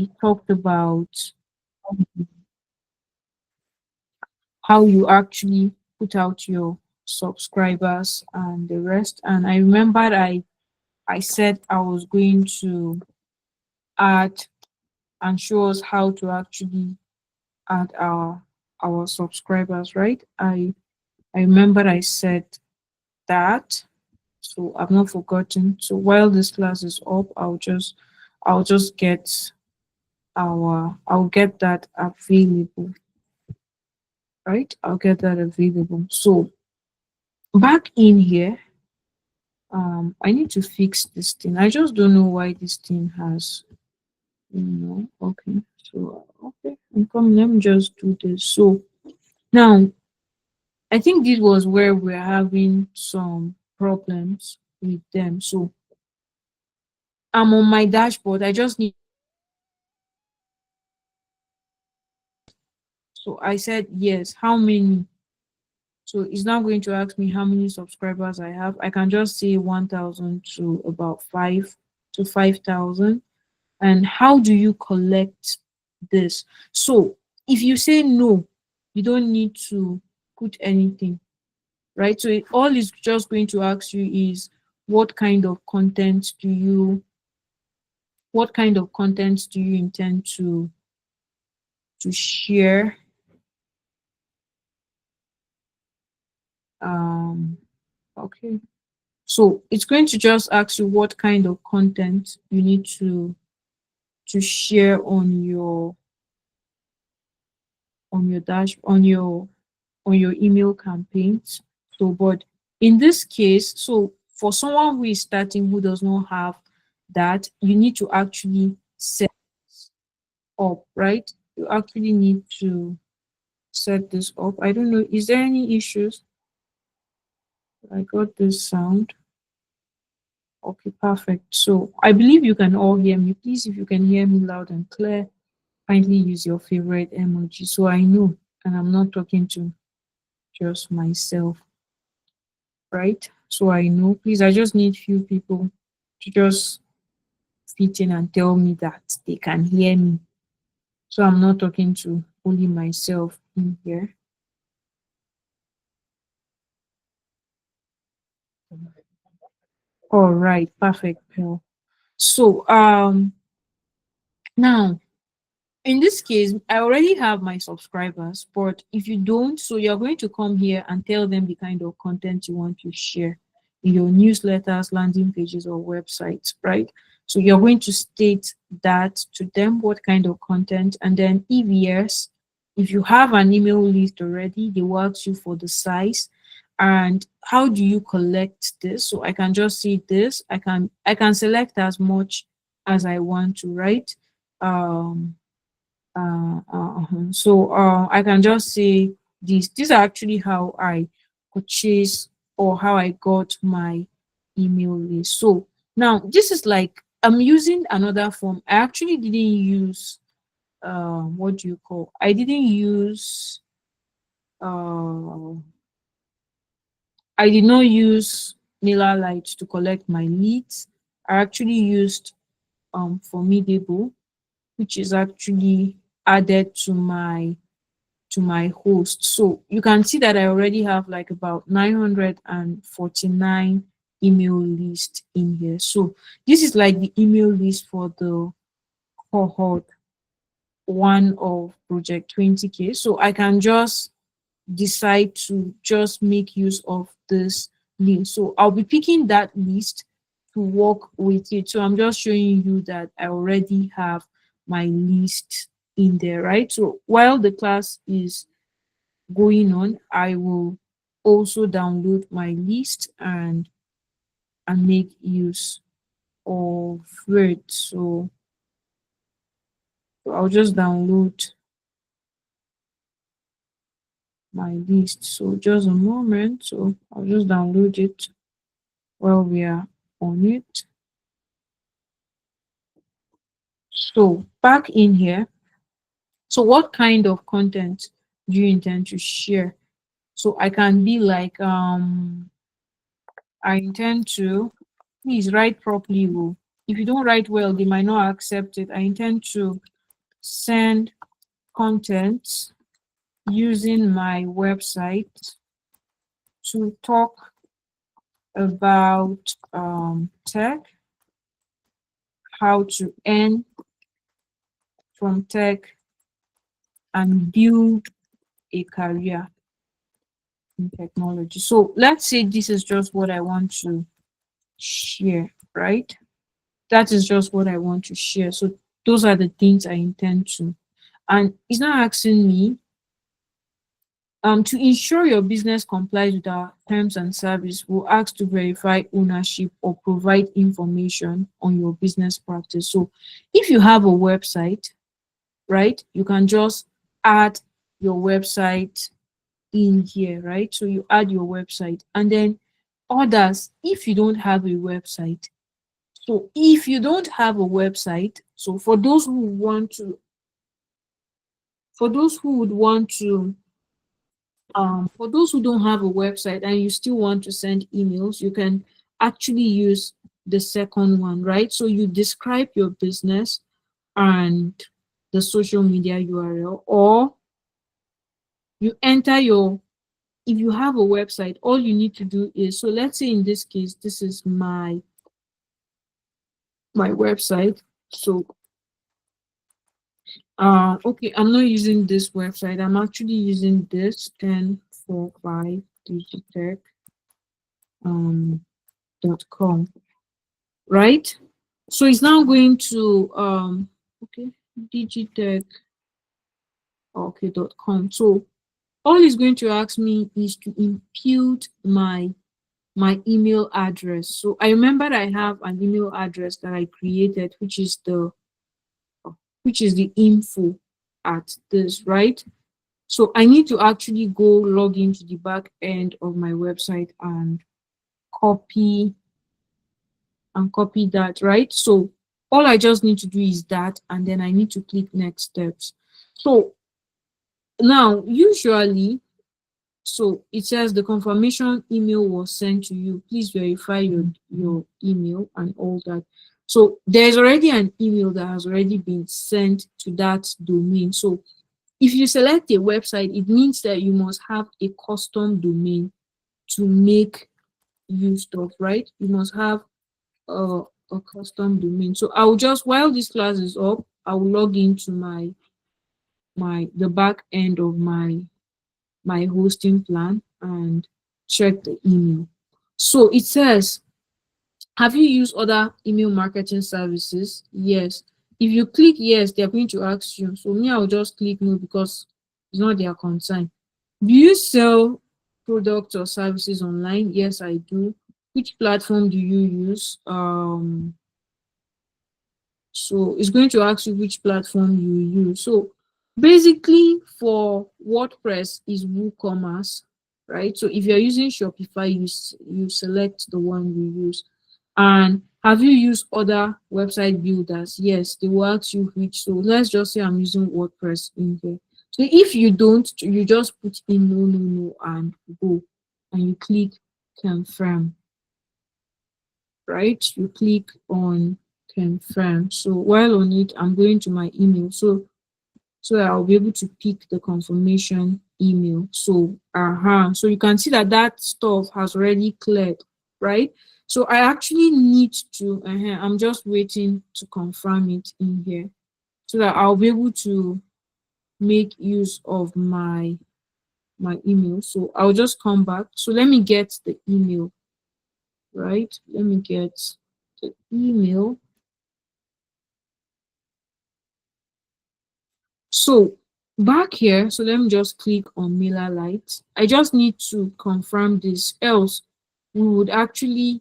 we talked about how you actually put out your subscribers and the rest. And I remembered I said I was going to add and show us how to actually add our subscribers, right? I remember I said that, so I've not forgotten. So while this class is up, I'll just get I'll get that available, right? I'll get that available. So back in here, I need to fix this thing. I just don't know why this thing has, okay. So okay, I'm coming. Let me just do this. So now I think this was where we're having some problems with them. So I'm on my dashboard. I just need, so I said yes. How many? So it's now going to ask me how many subscribers I have. I can just say 1,000 to about 5,000. And how do you collect this? So if you say no, you don't need to put anything, right? So all it's just going to ask you is what kind of content do you intend to share. um okay, so it's going to just ask you what kind of content you need to share on your email campaigns. So but in this case, so for someone who is starting who does not have that, you need to actually set up, right? You actually need to set this up. I don't know, is there any issues? I got this sound. Okay, perfect. So I believe you can all hear me. Please, if you can hear me loud and clear, kindly use your favorite emoji so I know and I'm not talking to just myself, right? So I know. Please, I just need few people to just fit in and tell me that they can hear me. So I'm not talking to only myself in here. All right, perfect, Pearl. So now in this case, I already have my subscribers, but if you don't, so you're going to come here and tell them the kind of content you want to share in your newsletters, landing pages, or websites, right? So you're going to state that to them, what kind of content, and then if yes, if you have an email list already, they will ask you for the size and how do you collect this. So I can just see this. I can select as much as I want to, right? um I can just say this. These are actually how I purchase or how I got my email list. So now this is like I'm using another form. I actually didn't use what do you call? I didn't use uh I did not use MailerLite to collect my leads. I actually used Formidable, which is actually added to my host. So you can see that I already have like about 949 email list in here. So this is like the email list for the cohort one of project 20K. So I can just decide to just make use of this link. So I'll be picking that list to work with it. So I'm just showing you that I already have my list in there, right? So while the class is going on, I will also download my list and make use of it. So I'll just download my list. So just a moment. So I'll just download it while we are on it. So back in here, so what kind of content do you intend to share? So I can be like, I intend to, please write properly. Oh. if you don't write well, they might not accept it. I intend to send content using my website to talk about tech, how to earn from tech, and build a career in technology. So let's say this is just what I want to share, right? That is just what I want to share. So those are the things I intend to. And it's not asking me to ensure your business complies with our terms and service. We'll ask to verify ownership or provide information on your business practice. So if you have a website, right, you can just add your website in here, right? So you add your website, and then others, if you don't have a website. So if you don't have a website, so for those who want to, for those who would want to, for those who don't have a website and you still want to send emails, you can actually use the second one, right? So you describe your business and the social media URL, or you enter your, if you have a website, all you need to do is, so let's say in this case, this is my website. So okay, I'm not using this website. I'm actually using this 1045 digitech .com, right? So it's now going to okay, digitech, okay, .com. So all it's going to ask me is to impute my email address. So I remember I have an email address that I created, which is the info at this, right? So I need to actually go log into the back end of my website and copy copy that, right? So all I just need to do is that, and then I need to click next steps. So now usually, so it says the confirmation email was sent to you. Please verify your email and all that. So there's already an email that has already been sent to that domain. So if you select a website, it means that you must have a custom domain to make use of, right? You must have a custom domain. So I'll just, while this class is up, I will log into the back end of my hosting plan and check the email. So it says, have you used other email marketing services? Yes. If you click yes, they're going to ask you. So me, I'll just click no because it's not their concern. Do you sell products or services online? Yes, I do. Which platform do you use? So it's going to ask you which platform you use. So basically for WordPress is WooCommerce, right? So if you're using Shopify, you select the one you use. And have you used other website builders? Yes, they will ask you which. So let's just say I'm using WordPress in here. So if you don't, you just put in no, no, no, and go, and you click confirm, right? You click on confirm. So while on it, I'm going to my email. So I'll be able to pick the confirmation email. So so you can see that that stuff has already cleared, right? So I actually need to I'm just waiting to confirm it in here so that I'll be able to make use of my email. So I'll just come back. So let me get the email, right? Let me get the email. So back here, so let me just click on MailerLite. I just need to confirm this, else we would actually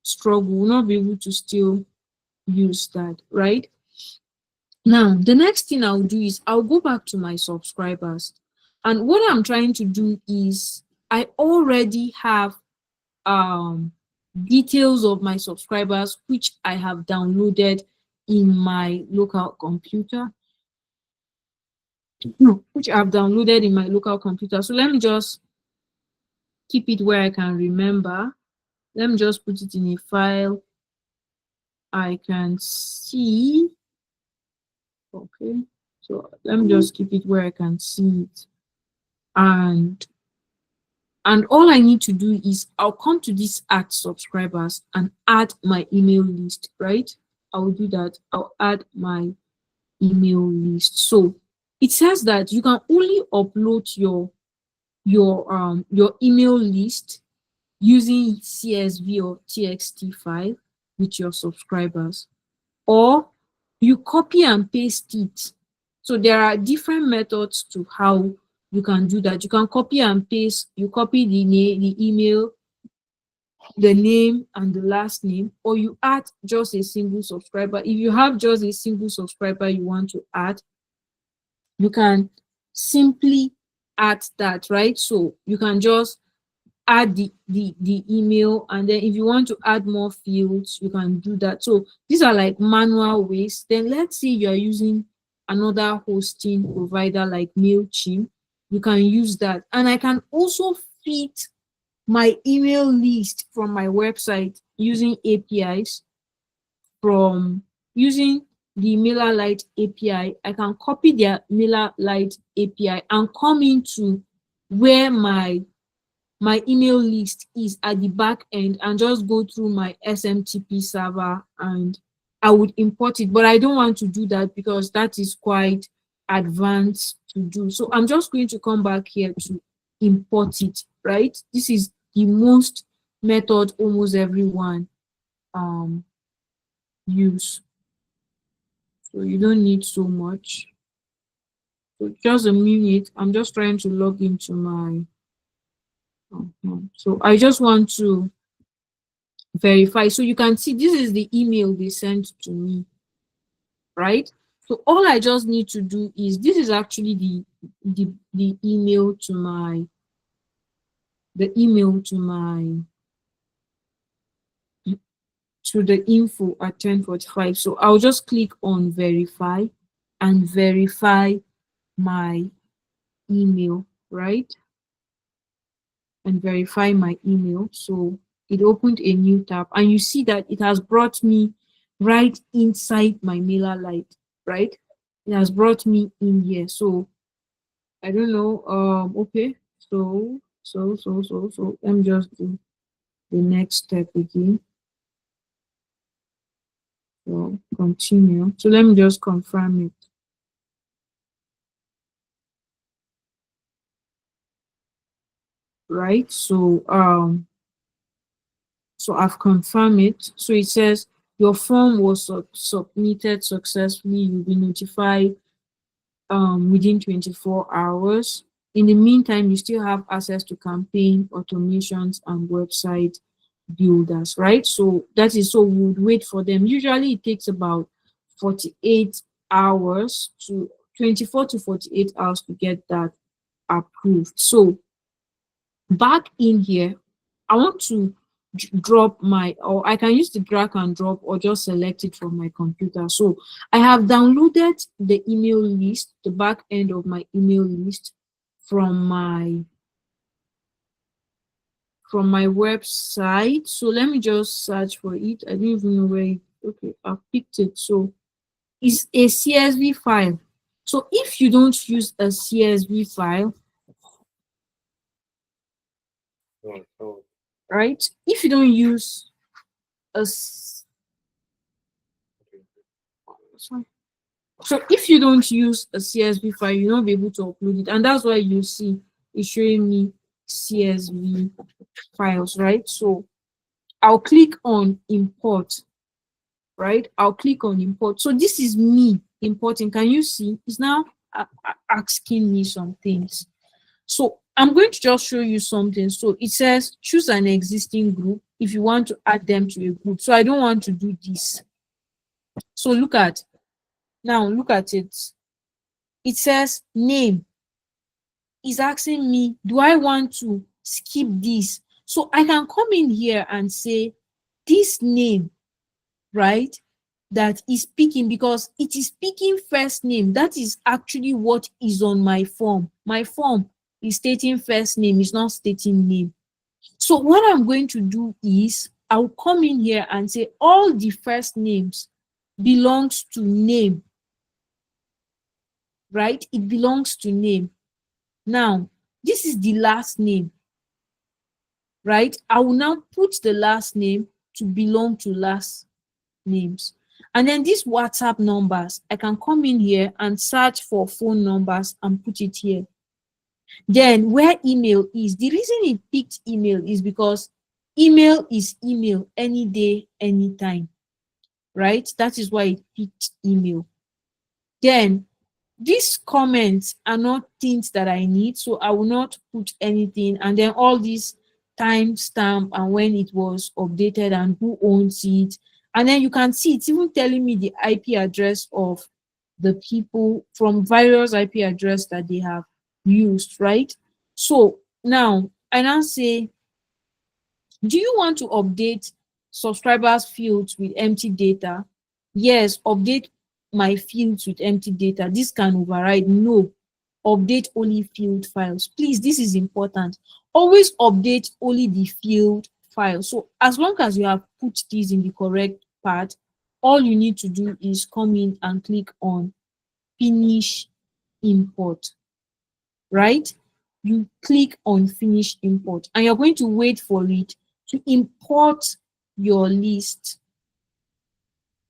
struggle, we'll not be able to still use that, right? Now, the next thing I'll do is I'll go back to my subscribers. And what I'm trying to do is I already have details of my subscribers, which I have downloaded in my local computer. Which I've downloaded in my local computer. So let me just keep it where I can remember. Let me just put it in a file I can see. Okay, so let me just keep it where I can see it. And all I need to do is I'll come to this add subscribers and add my email list, right? I will do that. I'll add my email list. So it says that you can only upload your email list using CSV or TXT file with your subscribers, or you copy and paste it. So there are different methods to how you can do that. You can copy and paste. You copy the email, the name and the last name, or you add just a single subscriber. If you have just a single subscriber you want to add, you can simply add that, right? So you can just add the email, and then if you want to add more fields you can do that. So these are like manual ways. Then let's say you're using another hosting provider like MailChimp, you can use that. And I can also fit my email list from my website using APIs. From using the MailerLite API, I can copy their MailerLite API and come into where my email list is at the back end and just go through my SMTP server and I would import it. But I don't want to do that because that is quite advanced to do. So I'm just going to come back here to import it, right? This is the most method almost everyone use. So you don't need so much. So just a minute. I'm just trying to log into my so I just want to verify. So you can see this is the email they sent to me, right? So all I just need to do is, this is actually the email to my to the info at 10:45. So I'll just click on verify and verify my email, right? And verify my email. So it opened a new tab and you see that it has brought me right inside my MailerLite, right? It has brought me in here. So I don't know. Okay. So let me just do the next step again. So continue. So let me just confirm it. Right. So I've confirmed it. So it says your form was submitted successfully. You'll be notified within 24 hours. In the meantime, you still have access to campaign automations and website builders, right? So that is, so we would wait for them. Usually it takes about 48 hours to 24 to 48 hours to get that approved. So back in here, I want to drop my, or I can use the drag and drop or just select it from my computer. So I have downloaded the email list, the back end of my email list from my website. So let me just search for it. I don't even know where it, okay, I picked it. So it's a CSV file. So if you don't use a CSV file, right? If you don't use a so if you don't use a CSV file, you'll not be able to upload it. And that's why you see it's showing me CSV files, right? So I'll click on import, right? I'll click on import. So this is me importing. Can you see? It's now asking me some things. So I'm going to just show you something. So it says choose an existing group if you want to add them to a group. So I don't want to do this. So look at it. It says name. Is asking me, do I want to skip this? So I can come in here and say this name, right, that is picking, because it is picking first name. That is actually what is on my form. My form is stating first name, it's not stating name. So what I'm going to do is I'll come in here and say all the first names belongs to name, right? It belongs to name. Now, this is the last name, right? I will now put the last name to belong to last names. And then these WhatsApp numbers, I can come in here and search for phone numbers and put it here. Then where email is, the reason it picked email is because email is email any day, anytime, right? That is why it picked email. Then these comments are not things that I need, so I will not put anything. And then all these timestamp and when it was updated and who owns it. And then you can see it's even telling me the IP address of the people from various IP address that they have used, right? So now I now say, do you want to update subscribers fields with empty data? Yes, update my fields with empty data. This can override. No, update only field files. Please, this is important. Always update only the field file. So as long as you have put this in the correct part, all you need to do is come in and click on finish import, right? You click on finish import and you're going to wait for it to import your list,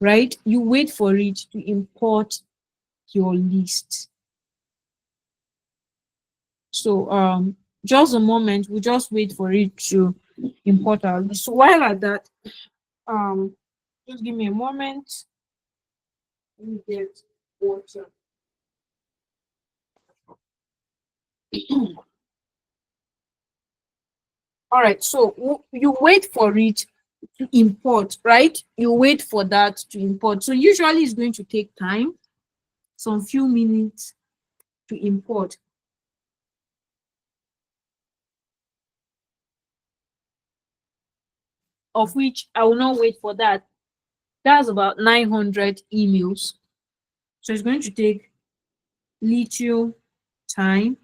right? You wait for it to import your list. So just a moment, we'll just wait for it to import our list. So while at that, just give me a moment. Let me get water. All right, so you wait for it to import, right? You wait for that to import. So usually it's going to take time, some few minutes to import. Of which I will not wait for that. That's about 900 emails. So it's going to take little time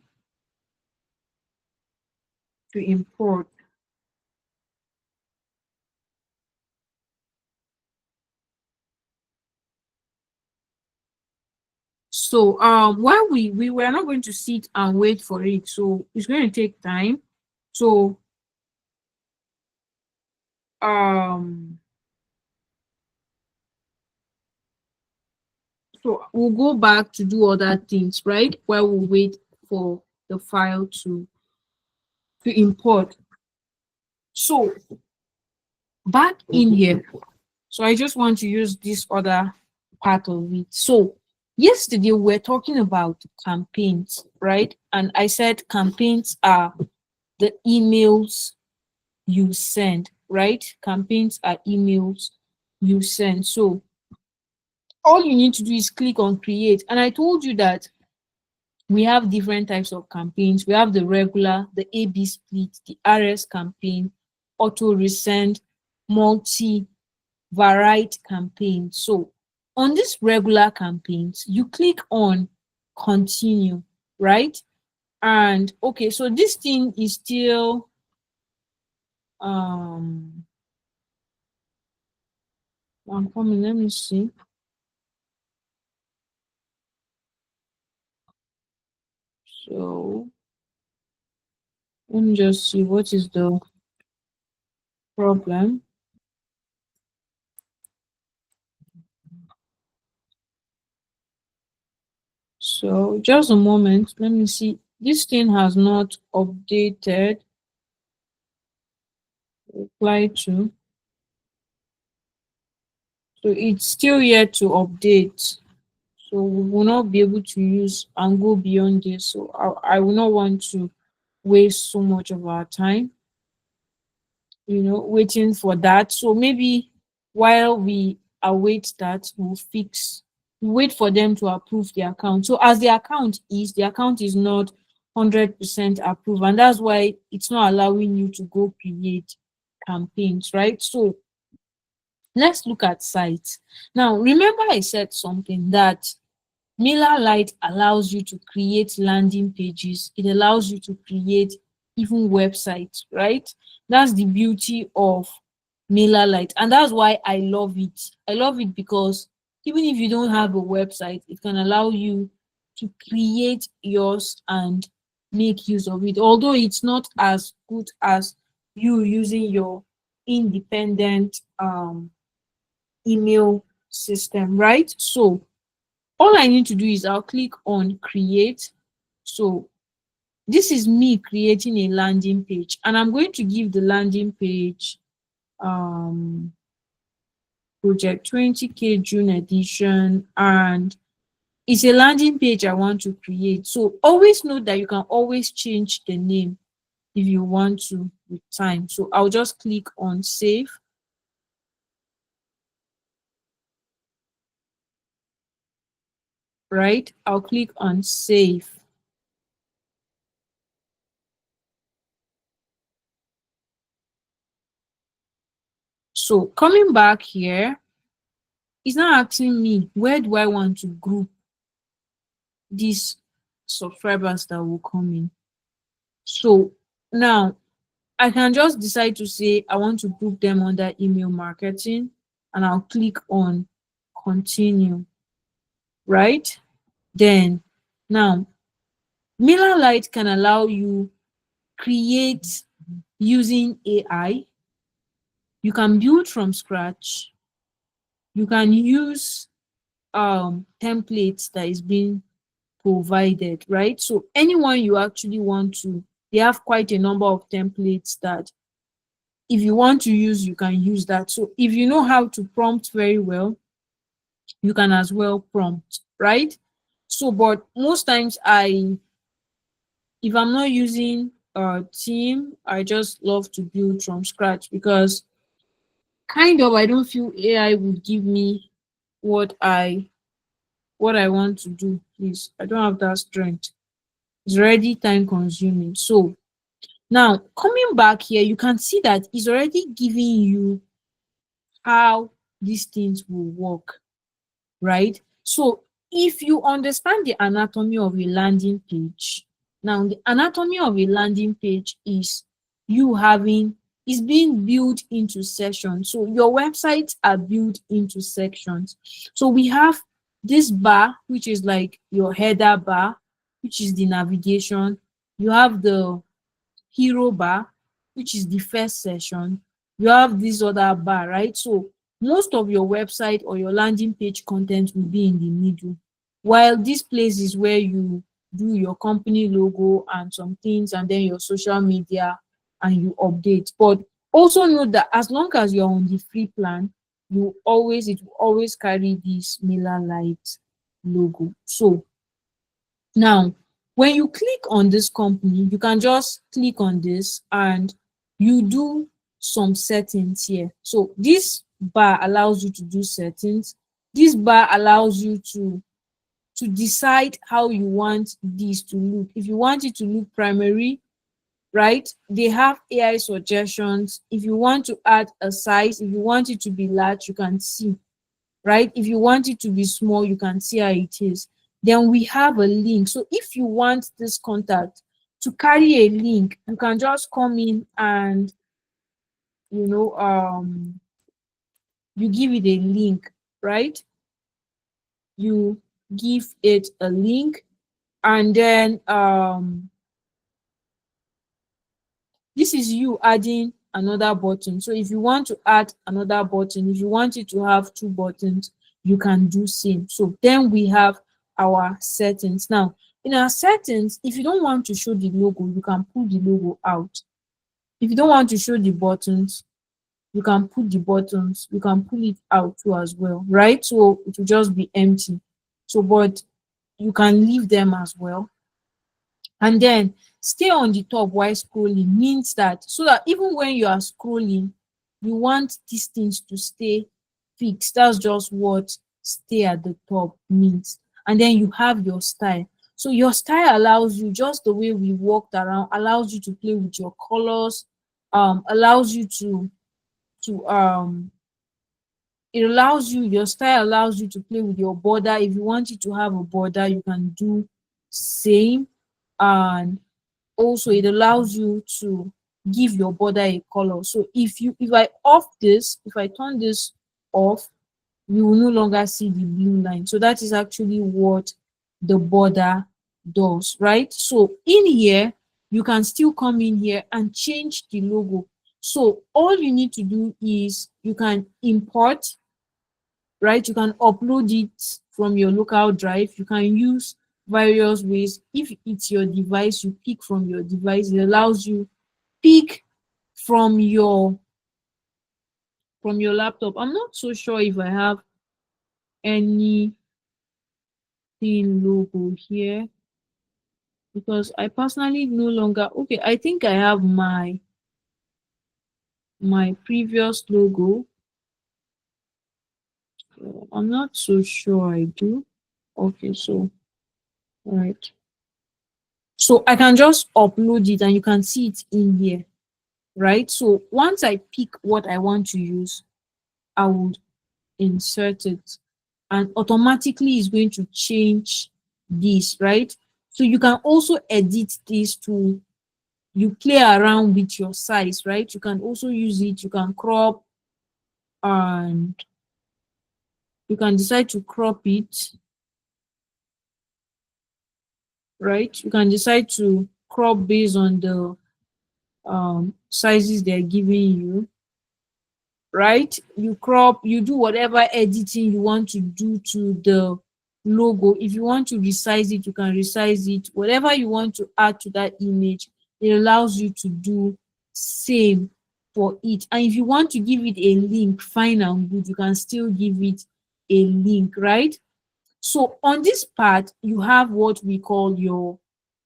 to import. So while we were not going to sit and wait for it, so it's going to take time. So um so we'll go back to do other things, right? While we wait for the file to import. So back in here, so I just want to use this other part of it. So yesterday we were talking about campaigns, right? And I said campaigns are the emails you send, right? Campaigns are emails you send. So all you need to do is click on create. And I told you that we have different types of campaigns. We have the regular, the AB split, the RS campaign, auto resend, multi varied campaign. So on this regular campaigns, you click on continue, right? And okay, so this thing is still I'm coming, let me see. So let me just see what is the problem. So just a moment, let me see. This thing has not updated. Reply to. So it's still yet to update. So we will not be able to use and go beyond this. So I will not want to waste so much of our time, waiting for that. So maybe while we await that, we'll wait for them to approve the account. So as the account is not 100% approved, and that's why it's not allowing you to go create campaigns, right? So let's look at sites. Now, remember I said something that MailerLite allows you to create landing pages. It allows you to create even websites, right? That's the beauty of MailerLite, and that's why I love it. I love it because even if you don't have a website, it can allow you to create yours and make use of it. Although it's not as good as you using your independent email system, right? So all I need to do is I'll click on create. So this is me creating a landing page, and I'm going to give the landing page um project 20K June edition, and it's a landing page I want to create. So always note that you can always change the name if you want to with time. So I'll just click on save, right? I'll click on save. So coming back here, it's now asking me where do I want to group these subscribers that will come in. So now I can just decide to say I want to group them under email marketing, and I'll click on continue, right? Then now MailerLite can allow you create using AI. You can build from scratch. You can use templates that is being provided, right? So anyone you actually want to, they have quite a number of templates that if you want to use, you can use that. So if you know how to prompt very well, you can as well prompt, right? So but most times if I'm not using a team, I just love to build from scratch because kind of I don't feel AI would give me what I want to do. Please, I don't have that strength. It's already time consuming. So now coming back here, you can see that it's already giving you how these things will work, right? So if you understand the anatomy of a landing page, now the anatomy of a landing page is you having is being built into sections. So your websites are built into sections. So we have this bar, which is like your header bar, which is the navigation. You have the hero bar, which is the first session. You have this other bar, right? So most of your website or your landing page content will be in the middle, while this place is where you do your company logo and some things, and then your social media, and you update. But also note that as long as you're on the free plan, it will always carry this MailerLite logo. So now, when you click on this company, you can just click on this and you do some settings here. So this bar allows you to do settings. This bar allows you to decide how you want this to look. If you want it to look primary, right? They have AI suggestions. If you want to add a size, if you want it to be large, you can see, right? If you want it to be small, you can see how it is. Then we have a link. So if you want this contact to carry a link, you can just come in and you know you give it a link, right? You give it a link, and then this is you adding another button. So if you want to add another button, if you want it to have two buttons, you can do same. So then we have our settings. Now in our settings, if you don't want to show the logo, you can pull the logo out. If you don't want to show the buttons, you can put the buttons, you can pull it out too as well, right? So it will just be empty. So but you can leave them as well. And then stay on the top while scrolling means that so that even when you are scrolling, you want these things to stay fixed. That's just what stay at the top means. And then you have your style. So your style allows you, just the way we walked around, allows you to play with your colors, allows you to it allows you, your style allows you to play with your border. If you want it to have a border, you can do same. And also it allows you to give your border a color. So if I off this, if I turn this off, you will no longer see the blue line. So that is actually what the border does, right? So in here, you can still come in here and change the logo. So all you need to do is you can import, right? You can upload it from your local drive. You can use various ways. If it's your device, you pick from your device. It allows you pick from your laptop. I'm not so sure if I have any logo here, because I personally no longer, okay, I think I have my previous logo. I'm not so sure I do. Okay, so all right, so I can just upload it and you can see it in here, right? So once I pick what I want to use, I would insert it, and automatically it's going to change this, right? So you can also edit this to, you play around with your size, right? You can also use it, you can crop, and you can decide to crop it, right? You can decide to crop based on the sizes they're giving you, right? You crop, you do whatever editing you want to do to the logo. If you want to resize it, you can resize it. Whatever you want to add to that image, it allows you to do same for it. And if you want to give it a link, fine and good, you can still give it a link, right? So on this part, you have what we call your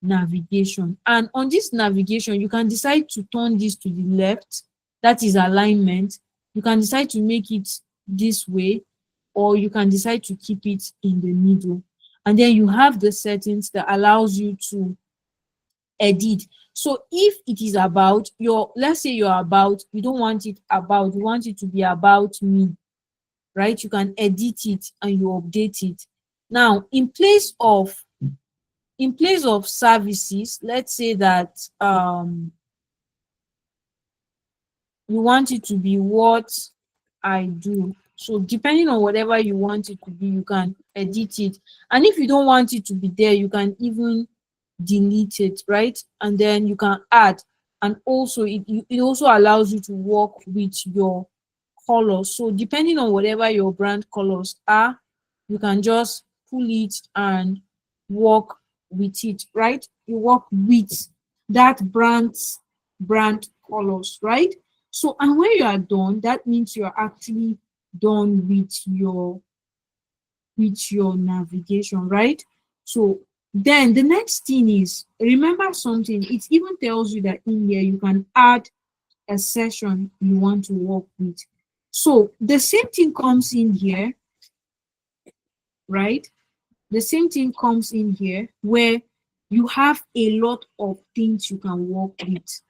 navigation. And on this navigation, you can decide to turn this to the left. That is alignment. You can decide to make it this way, or you can decide to keep it in the middle. And then you have the settings that allows you to edit. So if it is about your, let's say you're about, you don't want it about, you want it to be about me, right? You can edit it and you update it. Now, in place of services, let's say that you want it to be what I do. So depending on whatever you want it to be, you can edit it. And if you don't want it to be there, you can even delete it, right? And then you can add. And also it also allows you to work with your colors. So depending on whatever your brand colors are, you can just pull it and work with it, right? You work with that brand colors, right? So, and when you are done, that means you're actually done with your navigation, right? So then the next thing is, remember something, it even tells you that in here you can add a session you want to work with. So the same thing comes in here, right? The same thing comes in here where you have a lot of things you can work with,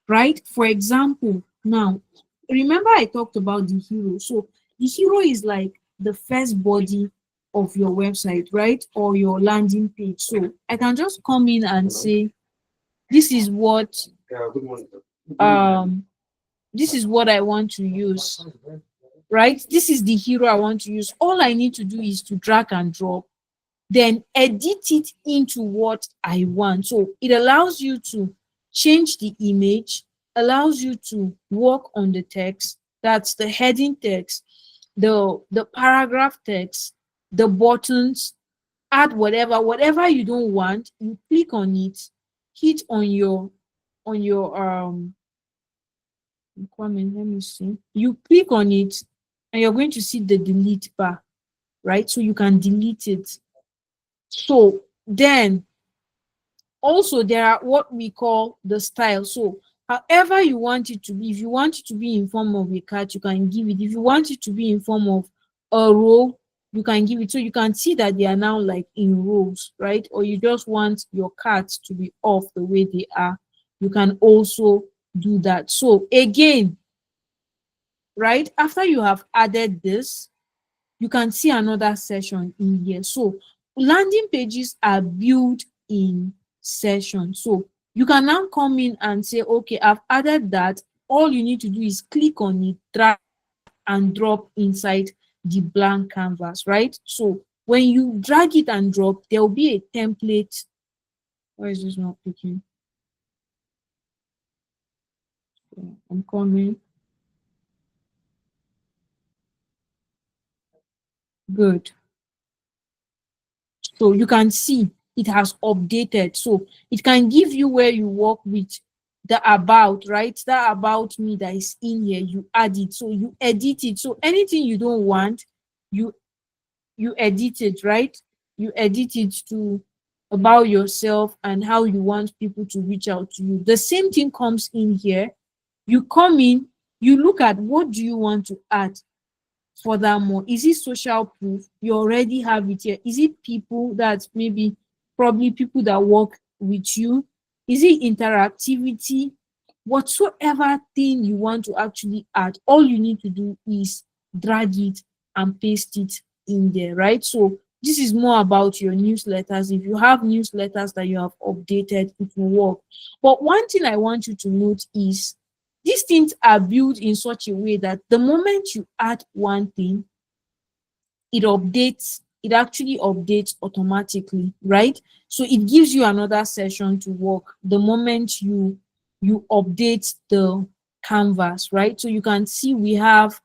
right? For example, now, remember I talked about the hero. So the hero is like the first body of your website, right? Or your landing page. So I can just come in and say, this is what um this is what I want to use, right? This is the hero I want to use. All I need to do is to drag and drop, then edit it into what I want. So it allows you to change the image, allows you to work on the text. That's the heading text, the paragraph text, the buttons, add whatever you don't want, you click on it, hit on your comment, let me see. You click on it and you're going to see the delete bar, right? So you can delete it. So then also there are what we call the style. So however you want it to be, if you want it to be in form of a card, you can give it. If you want it to be in form of a row, you can give it. So you can see that they are now like in rows, right? Or you just want your cards to be off the way they are, you can also do that. So again, right after you have added this, you can see another session in here. So landing pages are built in sessions. So You can now come in and say, okay, I've added that. All you need to do is click on it, drag and drop inside the blank canvas, right? So when you drag it and drop, there will be a template. Why is this not picking? I'm coming. Good. So you can see it has updated. So it can give you where you work with the about, right? That about me that is in here, you add it. So you edit it. So anything you don't want, you you edit it, right? You edit it to about yourself and how you want people to reach out to you. The same thing comes in here. You come in, you look at what do you want to add. Furthermore, is it social proof? You already have it here. Is it people that maybe probably people that work with you? Is it interactivity? Whatsoever thing you want to actually add, all you need to do is drag it and paste it in there, right? So this is more about your newsletters. If you have newsletters that you have updated, it will work. But one thing I want you to note is these things are built in such a way that the moment you add one thing, it actually updates automatically, right? So it gives you another session to work the moment you update the canvas, right? So you can see we have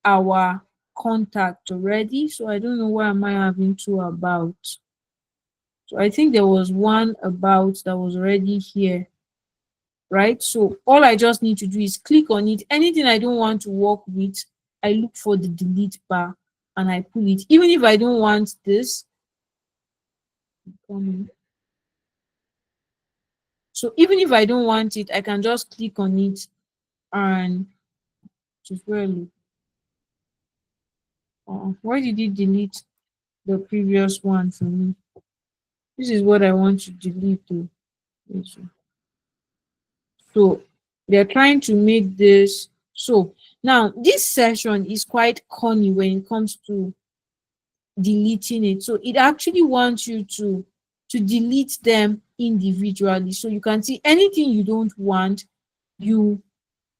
our contact already. So I don't know why am I having two about. So I think there was one about that was already here, right? So all I just need to do is click on it. Anything I don't want to work with, I look for the delete bar and I pull it. Even if I don't want this, so even if I don't want it, I can just click on it and just really. Why did it delete the previous one for me? This is what I want to delete to. So they're trying to make this. So now this session is quite corny when it comes to deleting it. So it actually wants you to delete them individually. So you can see anything you don't want, you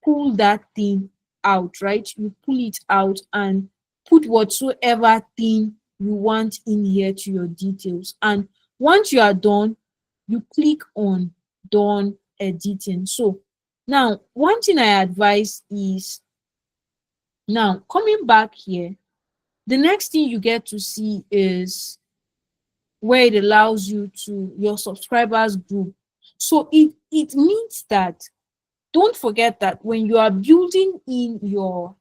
pull that thing out, right? You pull it out and put whatsoever thing you want in here to your details. And once you are done, you click on done editing. So now one thing I advise is now coming back here, the next thing you get to see is where it allows you to your subscribers group. So it means that don't forget that when you are building your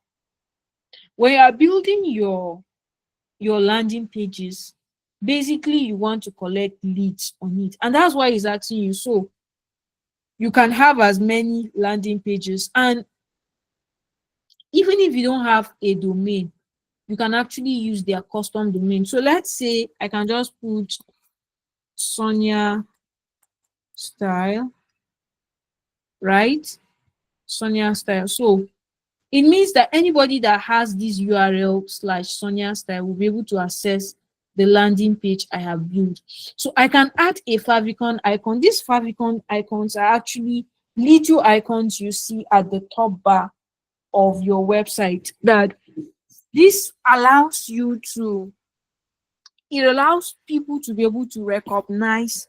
landing pages, basically you want to collect leads on it, and that's why he's asking you. So you can have as many landing pages, and even if you don't have a domain, you can actually use their custom domain. So let's say I can just put Sonia style, right? Sonia style. So it means that anybody that has this URL slash Sonia style will be able to access the landing page I have built. So I can add a favicon icon. These favicon icons are actually little icons you see at the top bar of your website. That this allows you to, it allows people to be able to recognize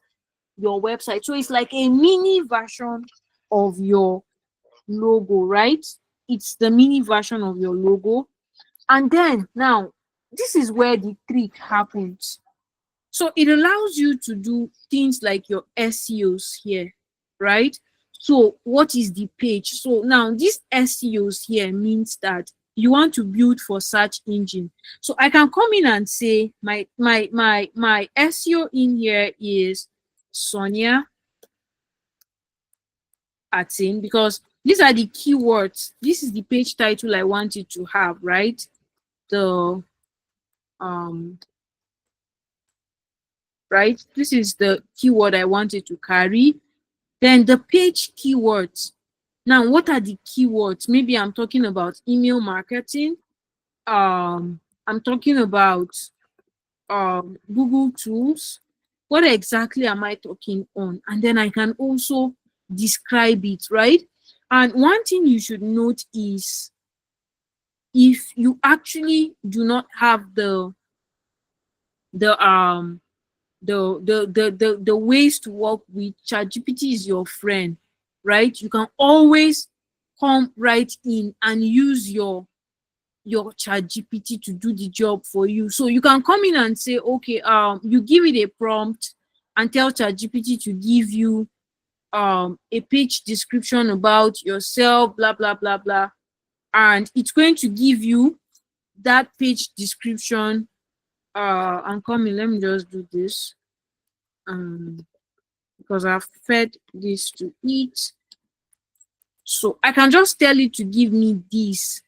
your website. So it's like a mini version of your logo, right? It's the mini version of your logo. And then now, this is where the trick happens. So it allows you to do things like your SEOs here, right? So what is the page? So now this SEOs here means that you want to build for search engine. So I can come in and say my SEO in here is Sonia Atin, because these are the keywords. This is the page title I want it to have, right? The right, this is the keyword I want it to carry. Then the page keywords. Now what are the keywords? Maybe I'm talking about email marketing, I'm talking about Google tools, what exactly am I talking on? And then I can also describe it, right? And one thing you should note is, if you actually do not have the the ways to work with ChatGPT, is your friend, right? You can always come right in and use your ChatGPT to do the job for you. So you can come in and say, okay, you give it a prompt and tell ChatGPT to give you a page description about yourself, blah blah blah blah, and it's going to give you that page description. I'm coming. Let me just do this. Um, because I've fed this to it. So I can just tell it to give me this.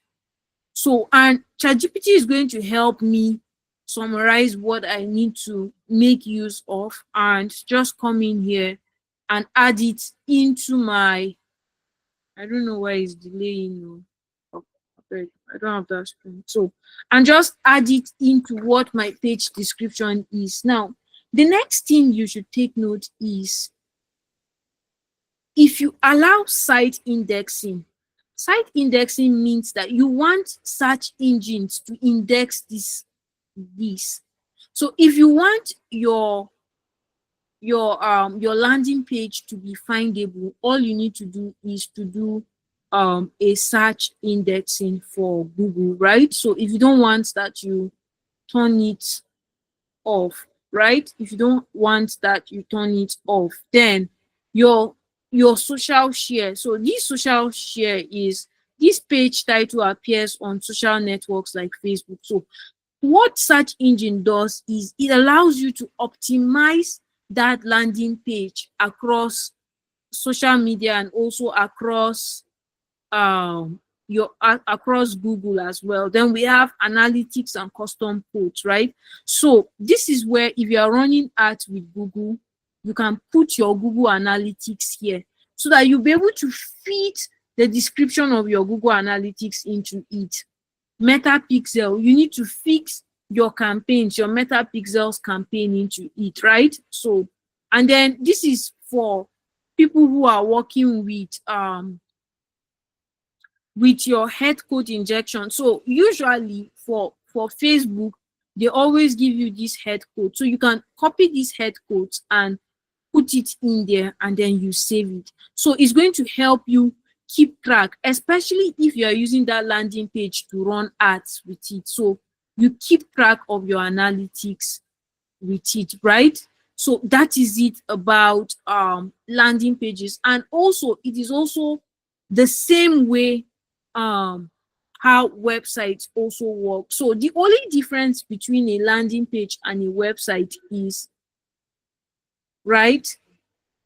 So, and ChatGPT is going to help me summarize what I need to make use of, and just come in here and add it into my, I don't know why it's delaying. Oh, I don't have that screen. So, and just add it into what my page description is. Now, the next thing you should take note is, if you allow site indexing means that you want search engines to index this. So if you want your landing page to be findable, all you need to do is to do a search indexing for Google, right? So if you don't want that, you turn it off, right? If you don't want that, you turn it off. Then your social share. So this social share is, this page title appears on social networks like Facebook. So what search engine does is, it allows you to optimize that landing page across social media and also across um across Google as well. Then we have analytics and custom codes, right? So this is where, if you are running ads with Google, you can put your Google Analytics here, so that you'll be able to fit the description of your Google Analytics into it. Meta pixel, you need to fix your campaigns, your meta pixels campaign into it, right? So, and then this is for people who are working with your head code injection. So usually for Facebook, they always give you this head code. So you can copy these head codes and put it in there, and then you save it. So it's going to help you keep track, especially if you are using that landing page to run ads with it. So you keep track of your analytics with it, right? So that is it about landing pages. And also, it is also the same way how websites also work. So the only difference between a landing page and a website is, right,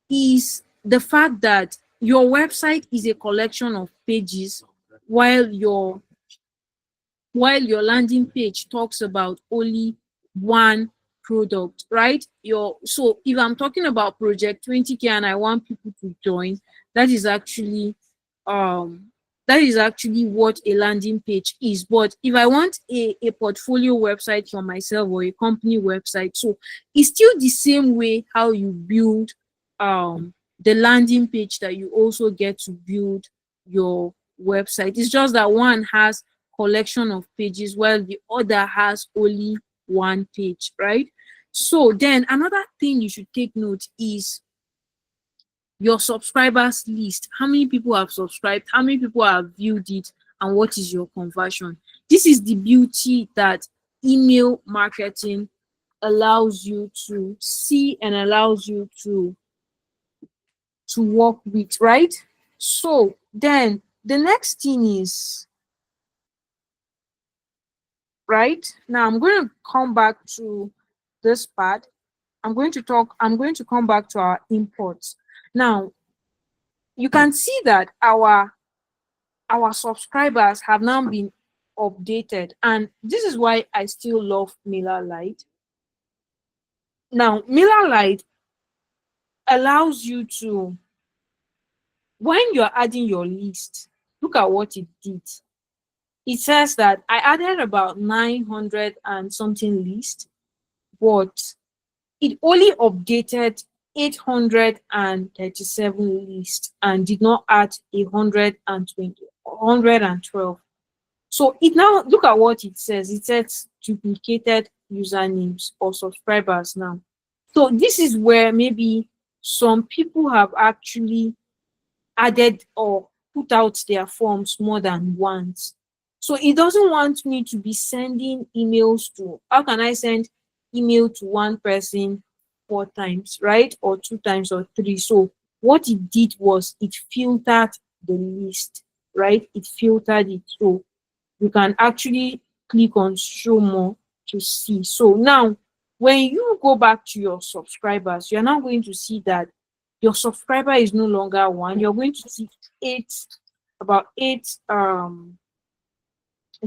is the fact that your website is a collection of pages, while your landing page talks about only one product, right? So if I'm talking about project 20K and I want people to join, that is actually um what a landing page is. But if I want a portfolio website for myself, or a company website, so it's still the same way how you build the landing page, that you also get to build your website. It's just that one has collection of pages, while the other has only one page, right? So then another thing you should take note is your subscribers list. How many people have subscribed? How many people have viewed it? And what is your conversion? This is the beauty that email marketing allows you to see and allows you to work with, right? So then the next thing is, right, now I'm going to come back to this part. I'm going to come back to our imports. Now you can see that our subscribers have now been updated, and this is why I still love MailerLite. Now MailerLite allows you to, when you're adding your list, look at what it did. It says that I added about 900 and something list, but it only updated 837 lists and did not add 112. So it now look at what it says. It says duplicated usernames or subscribers now. So this is where maybe some people have actually added or put out their forms more than once. So it doesn't want me to be sending emails to, how can I send email to one person 4 times, right? Or 2 times or three. So what it did was it filtered the list, right? It filtered it. So you can actually click on show more to see. So now when you go back to your subscribers, you're now going to see that your subscriber is no longer one. You're going to see eight, about eight, I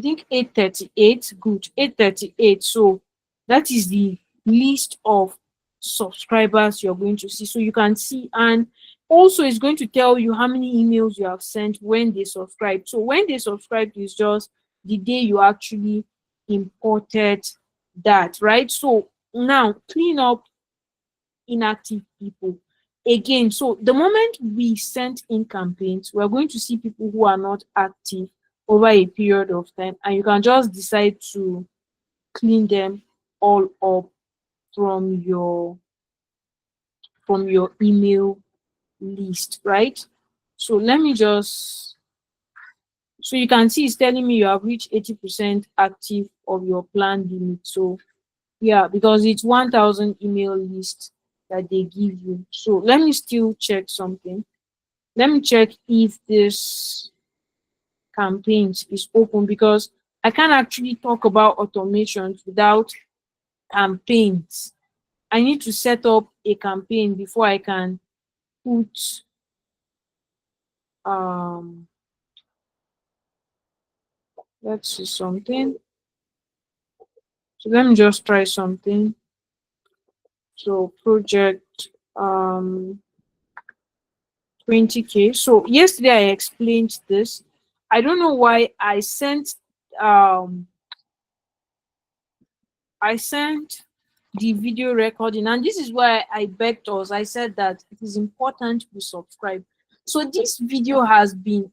think 838. Good, 838. So that is the list of subscribers you're going to see. So you can see, and also it's going to tell you how many emails you have sent when they subscribe. So when they subscribed is just the day you actually imported that, right? So now clean up inactive people again. So the moment we sent in campaigns, we're going to see people who are not active over a period of time, and you can just decide to clean them all up from your email list, right? So let me just, so you can see it's telling me you have reached 80% active of your planned limit. So yeah, because it's 1000 email list that they give you. So let me still check something. Let me check if this campaigns is open, because I can't actually talk about automations without campaigns. I need to set up a campaign before I can put um let's see something. So let me just try something. So project 20K. So yesterday I explained this. I don't know why um I sent the video recording, and this is why I begged us. I said that it is important we subscribe. So this video has been,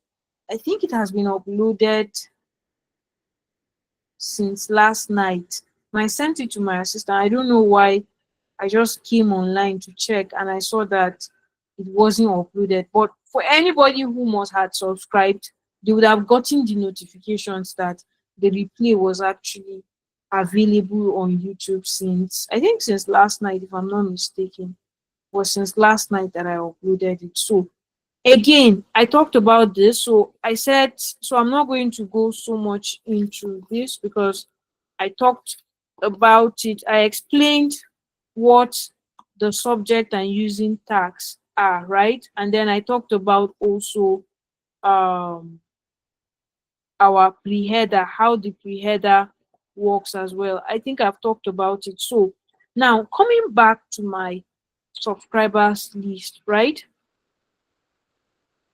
I think it has been uploaded since last night. And I sent it to my assistant. I don't know why. I just came online to check and I saw that it wasn't uploaded. But for anybody who must had subscribed, they would have gotten the notifications that the replay was actually available on YouTube since, I think since last night, if I'm not mistaken. Was since last night that I uploaded it. So again, I talked about this. So I said, so I'm not going to go so much into this because I talked about it. I explained what the subject and using tags are, right? And then I talked about also um our pre-header, how the pre-header works as well. I think I've talked about it. So now coming back to my subscribers list, right?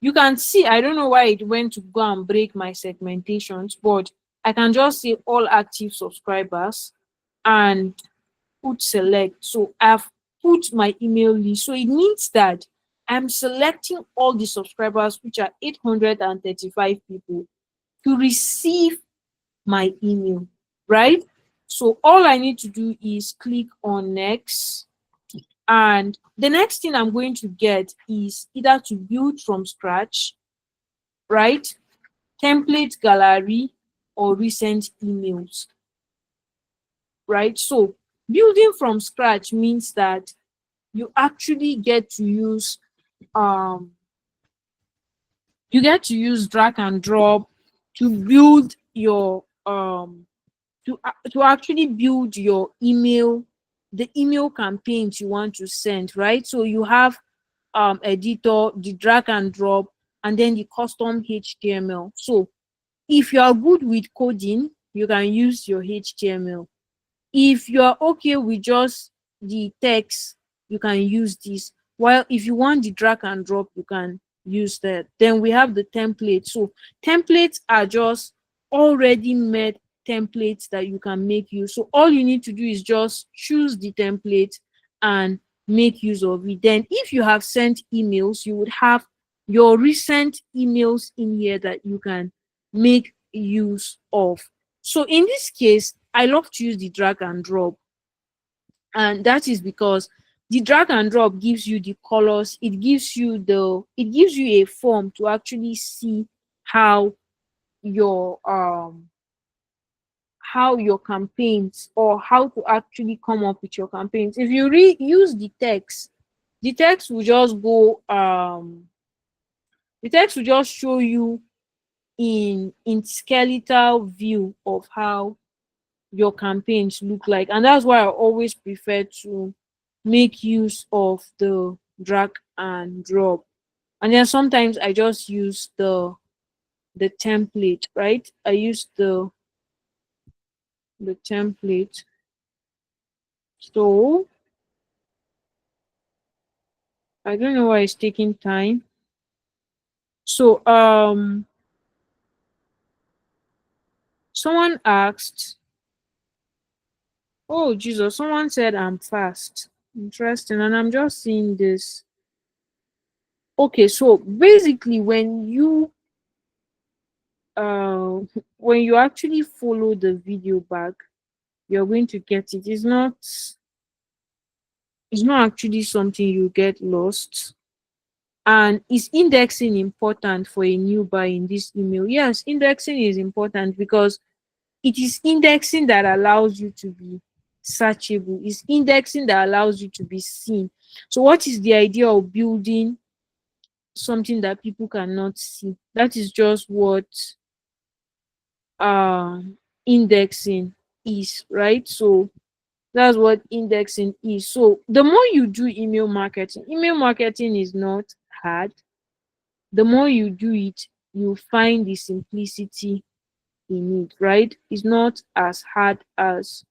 You can see, I don't know why it went to go and break my segmentations, but I can just say all active subscribers and put select. So I've put my email list. So it means that I'm selecting all the subscribers, which are 835 people, to receive my email, right? So all I need to do is click on next. And the next thing I'm going to get is either to build from scratch, right? Template gallery or recent emails, right? So building from scratch means that you actually get to use um drag and drop to build your to actually build your email, the email campaigns you want to send, right? So you have editor, the drag and drop, and then the custom HTML. So if you are good with coding, you can use your HTML. If you are okay with just the text, you can use this. While if you want the drag and drop, you can use that. Then we have the template. So templates are just already made templates that you can make use. So all you need to do is just choose the template and make use of it. Then if you have sent emails, you would have your recent emails in here that you can make use of. So in this case, I love to use the drag and drop, and that is because the drag and drop gives you the colors, it gives you a form to actually see how your campaigns, or how to actually come up with your campaigns. If you use the text will just go the text will just show you in skeletal view of how your campaigns look like. And that's why I always prefer to make use of the drag and drop. And then sometimes I just use the template, right? I use the template. So I don't know why it's taking time. So someone asked, oh Jesus, someone said I'm fast. Interesting. And I'm just seeing this. Okay, so basically uh when you actually follow the video back, you're going to get it. It's not actually something you get lost. And is indexing important for a new buyer in this email? Yes, indexing is important because it is indexing that allows you to be searchable. It's indexing that allows you to be seen. So what is the idea of building something that people cannot see? That is just what uh indexing is, right? So that's what indexing is. So the more you do email marketing is not hard. The more you do it, you find the simplicity in it, right? It's not as hard as,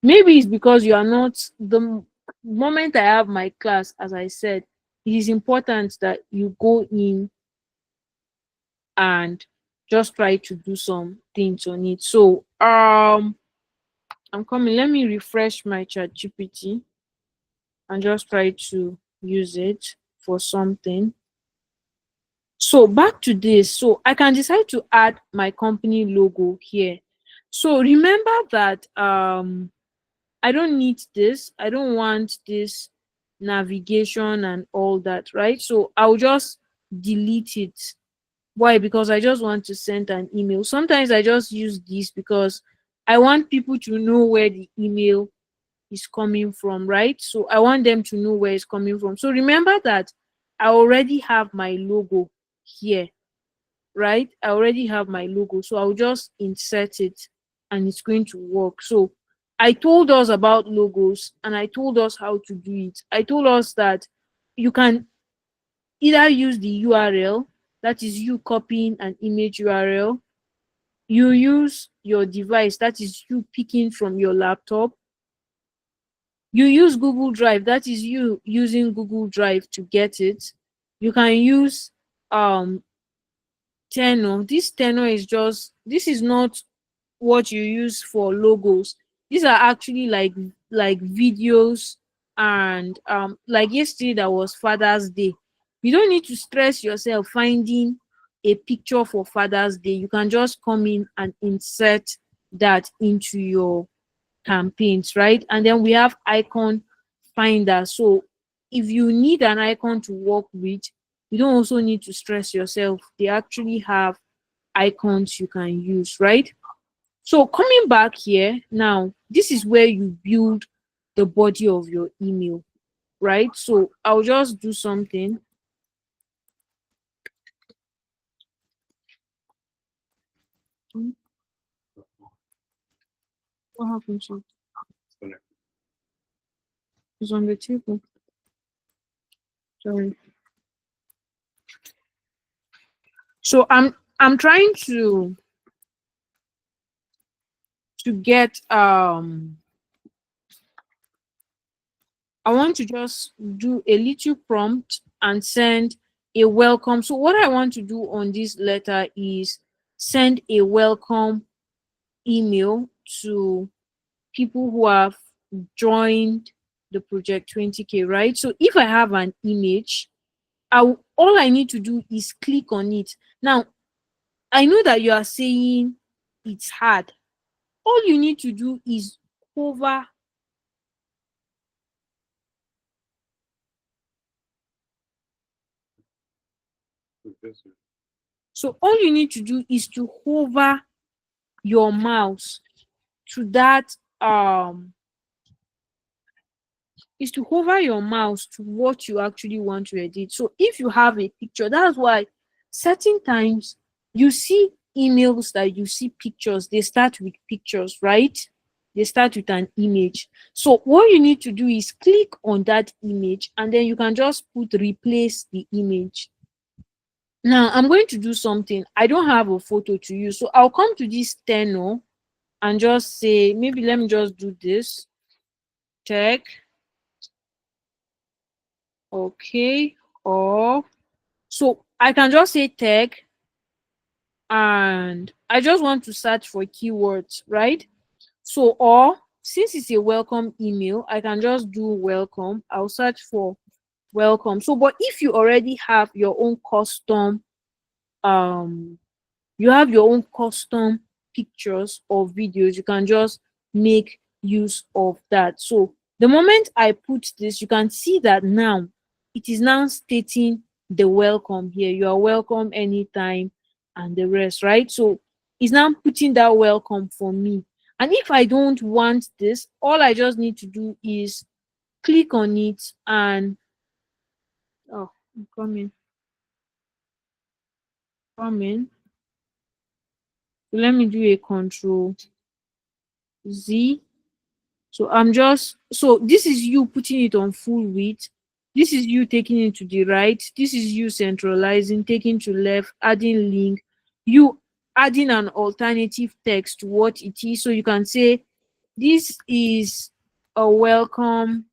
maybe it's because you are not moment I have my class, as I said, it is important that you go in and just try to do some things on it. So I'm coming. Let me refresh my chat GPT and just try to use it for something. So back to this. So I can decide to add my company logo here. So remember that I don't need this. I don't want this navigation and all that, right? So I'll just delete it. Why? Because I just want to send an email. Sometimes I just use this because I want people to know where the email is coming from, right? So I want them to know where it's coming from. So remember that I already have my logo here, right? I already have my logo. So I'll just insert it and it's going to work. So I told us about logos and I told us how to do it. I told us that you can either use the URL, that is you copying an image URL, you use your device, that is you picking from your laptop, you use Google Drive, that is you using Google Drive to get it. You can use um Tenor. This Tenor is just, this is not what you use for logos. These are actually like videos. And like yesterday that was Father's Day, you don't need to stress yourself finding a picture for Father's Day. You can just come in and insert that into your campaigns, right? And then we have icon finder. So if you need an icon to work with, you don't also need to stress yourself. They actually have icons you can use, right? So coming back here now, this is where you build the body of your email, right? So I'll just do something. What happened to it? It's on the table. Sorry. So I'm trying to get I want to just do a little prompt and send a welcome. So what I want to do on this letter is send a welcome email to people who have joined the project 20K, right? So if I have an image, all I need to do is click on it. Now, I know that you are saying it's hard. All you need to do is hover. So all you need to do is to hover your mouse to that is to hover your mouse to what you actually want to edit. So if you have a picture, that's why certain times you see emails that you see pictures, they start with pictures, right? They start with an image. So what you need to do is click on that image and then you can just put replace the image. Now I'm going to do something. I don't have a photo to use. So I'll come to this tenor and just say, maybe let me just do this. Check. Okay. Or so I can just say tag and I just want to search for keywords, right? So, or since it's a welcome email, I can just do welcome. I'll search for welcome. So, but if you already have your own custom um you have your own custom pictures or videos, you can just make use of that. So the moment I put this, you can see that now it is now stating the welcome here. You are welcome anytime and the rest, right? So it's now putting that welcome for me. And if I don't want this, all I just need to do is click on it and oh, I'm coming. So let me do a control Z. So I'm just, so this is you putting it on full width. This is you taking it to the right. This is you centralizing, taking to left, adding link, you adding an alternative text to what it is. So you can say, this is a welcome.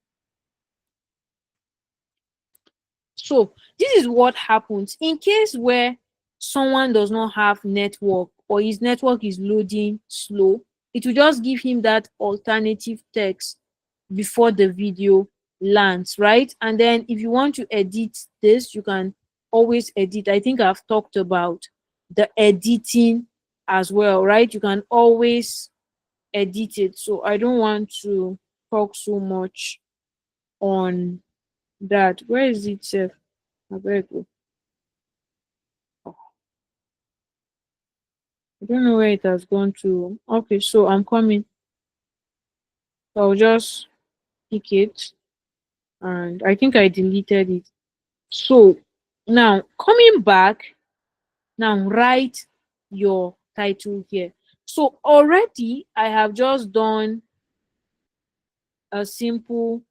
So this is what happens in case where someone does not have network or his network is loading slow. It will just give him that alternative text before the video lands, right? And then if you want to edit this, you can always edit. I think I've talked about the editing as well, right? You can always edit it. So I don't want to talk so much on that. Where is it, sir? Abeg o. I don't know where it has gone to. Okay, so I'm coming. I'll just pick it and I think I deleted it. So now coming back, now write your title here. So already I have just done a simple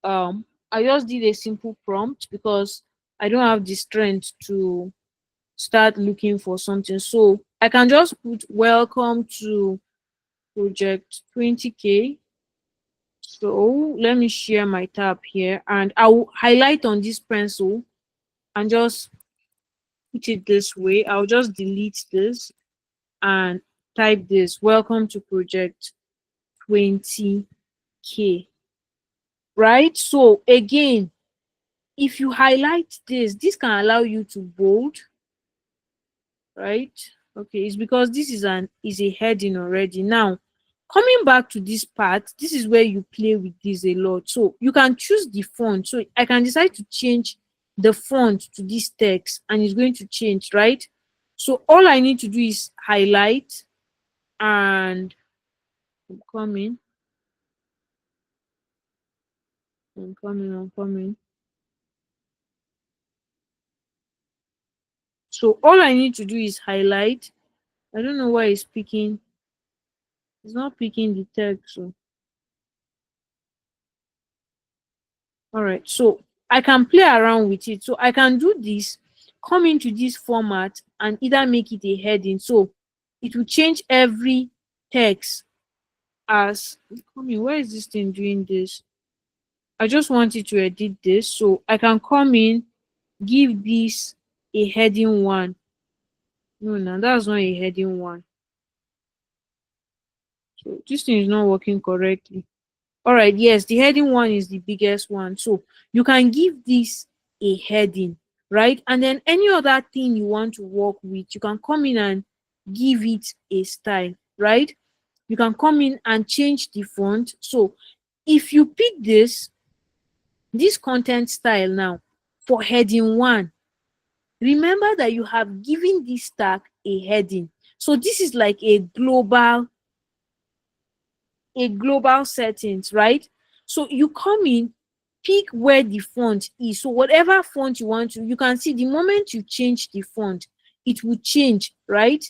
I just did a simple prompt because I don't have the strength to start looking for something. So I can just put welcome to project 20K. So let me share my tab here and I'll highlight on this pencil and just put it this way. I'll just delete this and type this, welcome to project 20K, right? So again, if you highlight this can allow you to bold, right? Okay, it's because this is a heading already. Now coming back to this part, this is where you play with this a lot. So you can choose the font. So I can decide to change the font to this text and it's going to change, right? So all I need to do is highlight and I'm coming, I'm coming. So all I need to do is highlight. I don't know why it's picking. It's not picking the text. So all right, so I can play around with it. So I can do this, come into this format and either make it a heading. So it will change every text as come in. Where is this thing doing this? I just wanted to edit this. So I can come in, give this a heading one. No, that's not a heading one. So this thing is not working correctly. All right, yes, the heading one is the biggest one. So you can give this a heading, right? And then any other thing you want to work with, you can come in and give it a style, right? You can come in and change the font. So if you pick this content style now for heading one, remember that you have given this tag a heading. So this is like a global settings, right? So you come in, pick where the font is. So whatever font you want to, you can see the moment you change the font, it will change, right?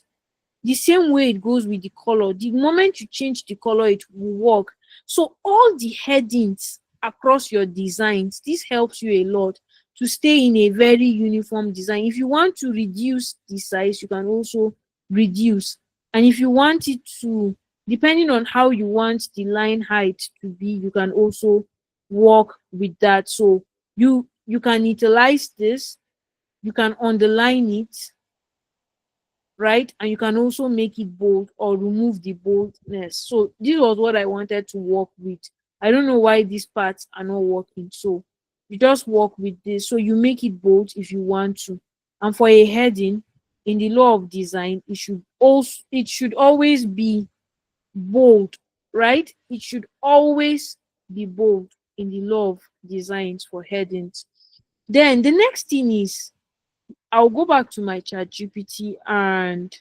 The same way it goes with the color. The moment you change the color, it will work. So all the headings across your designs, this helps you a lot to stay in a very uniform design. If you want to reduce the size, you can also reduce. And if you want it to, depending on how you want the line height to be, you can also work with that. So you can utilize this, you can underline it, right? And you can also make it bold or remove the boldness. So this was what I wanted to work with. I don't know why these parts are not working. So you just work with this. So you make it bold if you want to. And for a heading, in the law of design, it should always be bold, right? It should always be bold in the law of designs for headings. Then the next thing is I'll go back to my chat GPT and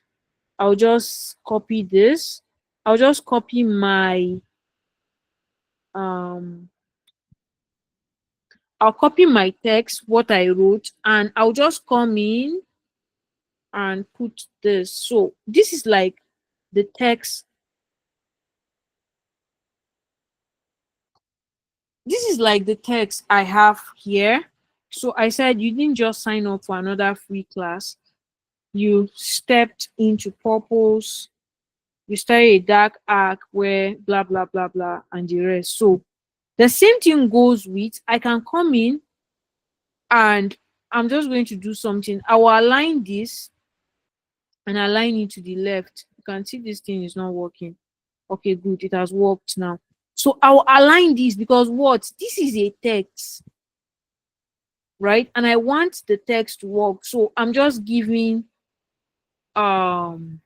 I'll just copy this. I'll just copy um I'll copy my text, what I wrote, and I'll just come in and put this. So this is like the text. This is like the text I have here. So I said you didn't just sign up for another free class. You stepped into purpose. You started a dark arc where blah blah blah blah and the rest. So the same thing goes with I can come in and I'm just going to do something. I will align this and align it to the left. You can see this thing is not working. Okay, good. It has worked now. So I will align this because what? This is a text, right? And I want the text to work. So I'm just giving um